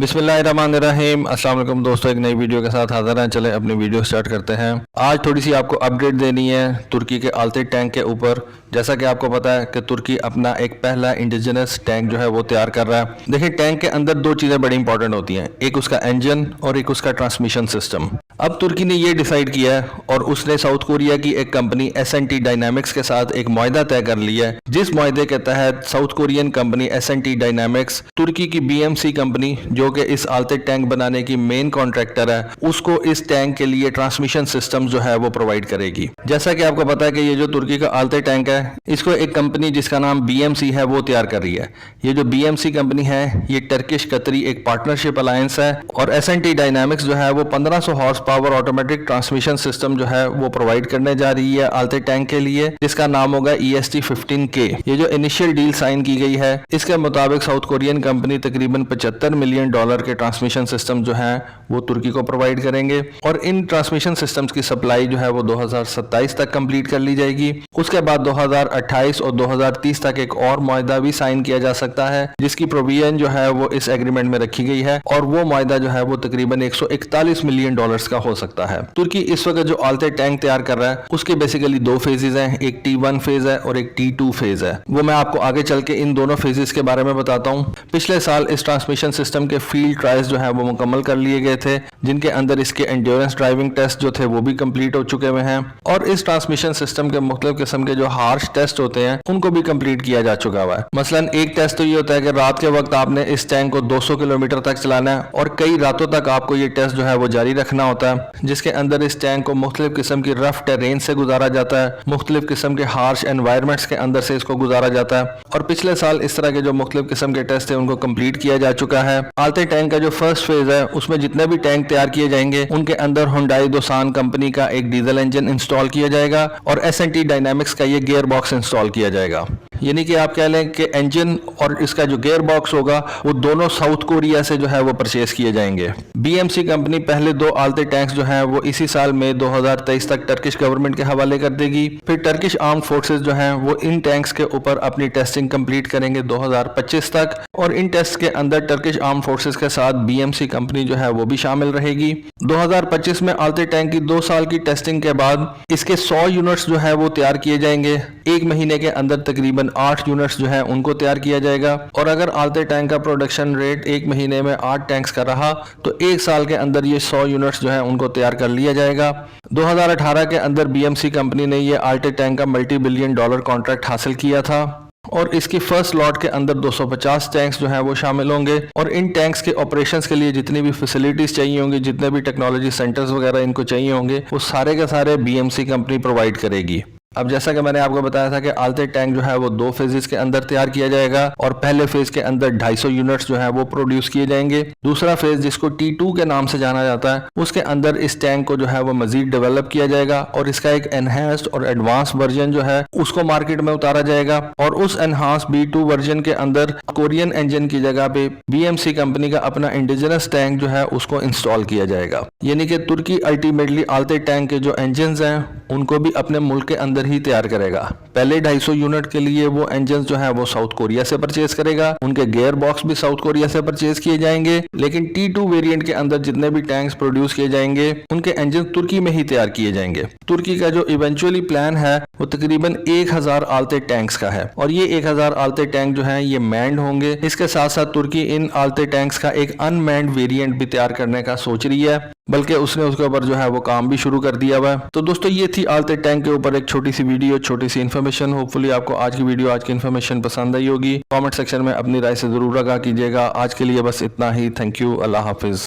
बिस्मिल्लाहिर्रहमानिर्रहीम। अस्सलाम वालेकुम दोस्तों, एक नई वीडियो के साथ हाजिर हैं। चले अपनी वीडियो स्टार्ट करते हैं। आज थोड़ी सी आपको अपडेट देनी है तुर्की के आलते टैंक के ऊपर। जैसा कि आपको पता है कि तुर्की अपना एक पहला इंडिजिनस टैंक जो है वो तैयार कर रहा है। देखिए, टैंक के अंदर दो चीज़ें बड़ी इंपॉर्टेंट होती हैं, एक उसका इंजन और एक उसका ट्रांसमिशन सिस्टम। अब तुर्की ने ये डिसाइड किया है और उसने साउथ कोरिया की एक कंपनी SNT डायनामिक्स के साथ एक मुआहदा तय कर लिया है, जिस मुआहदे के तहत South Korean company SNT Dynamics तुर्की की BMC कंपनी जो कि इस आलते टैंक बनाने की मेन कॉन्ट्रैक्टर है, उसको इस टैंक के लिए ट्रांसमिशन सिस्टम जो है वो प्रोवाइड करेगी। जैसा कि आपको पता है कि ये जो तुर्की का आलते टैंक है, इसको एक कंपनी जिसका नाम BMC है वो तैयार कर रही है। ये जो BMC कंपनी है ये टर्किश कतरी एक पार्टनरशिप अलायंस है और SNT डायनामिक्स जो है वो 1500 horse power automatic transmission system जो है वो प्रोवाइड करने जा रही है आलते टैंक के लिए, जिसका नाम होगा EST-15K। ये जो इनिशियल डील साइन की गई है, इसके मुताबिक साउथ कोरियन कंपनी तकरीबन $75 मिलियन के ट्रांसमिशन सिस्टम जो है वो तुर्की को प्रोवाइड करेंगे और इन ट्रांसमिशन सिस्टम्स की सप्लाई जो है वो 2027 तक कंप्लीट कर ली जाएगी। उसके बाद 2028 और 2030 तक एक और मुआहदा भी साइन किया जा सकता है, जिसकी प्रोविजन जो है वो इस एग्रीमेंट में रखी गई है और वो मुआहदा जो है वो तकरीबन $141 मिलियन का हो सकता है। तुर्की इस वक्त जो आलते टैंक तैयार कर रहा है उसके बेसिकली दो फेजेस हैं, एक T1 फेज है और एक T2 फेज है। वो मैं आपको आगे चल के इन दोनों फेजेस के बारे में बताता हूँ। पिछले साल इस ट्रांसमिशन सिस्टम के फील्ड ट्रायल्स जो है वो मुकम्मल कर लिए गए थे, जिनके अंदर इसके एंड्योरेंस ड्राइविंग टेस्ट जो थे वो भी कंप्लीट हो चुके हुए हैं और इस ट्रांसमिशन सिस्टम के मुख्तलिफ किस्म के जो हार्श टेस्ट होते हैं उनको भी कंप्लीट किया जा चुका हुआ है। मसलन एक टेस्ट तो ये होता है कि रात के वक्त आपने इस टैंक को 200 किलोमीटर तक चलाना है और कई रातों तक आपको ये टेस्ट जो है वो जारी रखना होता है, जिसके अंदर इस टैंक को मुख्तलिफ किस्म की रफ टेरेन से गुजारा जाता है, मुख्तलिफ किस्म के हार्श एनवायरमेंट्स के अंदर से इसको गुजारा जाता है और पिछले साल इस तरह के जो मुख्तलिफ किस्म के टेस्ट है उनको कंप्लीट किया जा चुका है। आलते टैंक का जो फर्स्ट फेज है उसमें जितने भी टैंक तैयार किए जाएंगे उनके अंदर हुंडई दोसान कंपनी का एक डीजल इंजन इंस्टॉल किया जाएगा और SNT डायनामिक्स का ये गियर बॉक्स इंस्टॉल किया जाएगा। यानी कि आप कह लें कि इंजन और इसका जो गियर बॉक्स होगा वो दोनों साउथ कोरिया से जो है वो परचेज किए जाएंगे। BMC कंपनी पहले दो आलते टैंक्स जो हैं वो इसी साल में 2023 तक टर्किश गवर्नमेंट के हवाले कर देगी। फिर टर्किश आर्म्ड फोर्सेस जो हैं वो इन टैंक्स के ऊपर अपनी टेस्टिंग कंप्लीट करेंगे 2025 तक और इन टेस्ट के अंदर टर्किश आर्म्ड फोर्सेस के साथ BMC कंपनी जो है वो भी शामिल रहेगी। 2025 में आलते टैंक की 2 साल की टेस्टिंग के बाद इसके 100 यूनिट्स जो है वो तैयार किए जाएंगे। एक महीने के अंदर तकरीबन 8 यूनिट्स जो है उनको तैयार किया जाएगा और अगर आलते टैंक का प्रोडक्शन रेट एक महीने में 8 टैंक्स का रहा तो एक साल के अंदर ये 100 यूनिट्स जो है उनको तैयार कर लिया जाएगा। 2018 के अंदर BMC कंपनी ने ये आलते टैंक का $multi-billion कॉन्ट्रैक्ट हासिल किया था और इसकी फर्स्ट लॉट के अंदर 250 टैंक्स जो हैं वो शामिल होंगे और इन टैंक्स के ऑपरेशंस के लिए जितनी भी फैसिलिटीज चाहिए होंगी, जितने भी टेक्नोलॉजी सेंटर्स वगैरह इनको चाहिए होंगे, वो सारे के सारे BMC कंपनी प्रोवाइड करेगी। अब जैसा कि मैंने आपको बताया था कि आलते टैंक जो है वो 2 फेजेस के अंदर तैयार किया जाएगा और पहले फेज के अंदर 250 यूनिट्स जो है वो प्रोड्यूस किए जाएंगे। दूसरा फेज जिसको T2 के नाम से जाना जाता है उसके अंदर इस टैंक को जो है वो मजीद डेवलप किया जाएगा और इसका एक एनहांस्ड और एडवांस वर्जन जो है उसको मार्केट में उतारा जाएगा और उस एनहांस B2 वर्जन के अंदर कोरियन इंजन की जगह पे BMC कंपनी का अपना इंडिजिनस टैंक जो है उसको इंस्टॉल किया जाएगा। यानी कि तुर्की अल्टीमेटली आलते टैंक के जो इंजन हैं उनको भी अपने मुल्क के अंदर ही तैयार करेगा। पहले 250 यूनिट के लिए वो इंजन जो है वो साउथ कोरिया से परचेज करेगा, उनके गियर बॉक्स भी साउथ कोरिया से परचेज किए जाएंगे, लेकिन T2 वेरिएंट के अंदर जितने भी टैंक्स प्रोड्यूस किए जाएंगे उनके इंजन तुर्की में ही तैयार किए जाएंगे। तुर्की का जो इवेंचुअली प्लान है वो तकरीबन 1000 आलते टैंक्स का है और ये 1000 आलते टैंक जो है ये मैंड होंगे। इसके साथ साथ तुर्की इन आलते टैंक्स का एक अनमैंड वेरिएंट भी तैयार करने का सोच रही है, बल्कि उसने उसके ऊपर जो है वो काम भी शुरू कर दिया हुआ है। तो दोस्तों ये थी आलते टैंक के ऊपर एक छोटी सी वीडियो, छोटी सी इन्फॉर्मेशन। होपफुली आपको आज की वीडियो, आज की इन्फॉर्मेशन पसंद आई होगी। कमेंट सेक्शन में अपनी राय से जरूर आगाह कीजिएगा। आज के लिए बस इतना ही। Thank you. Allah Hafiz.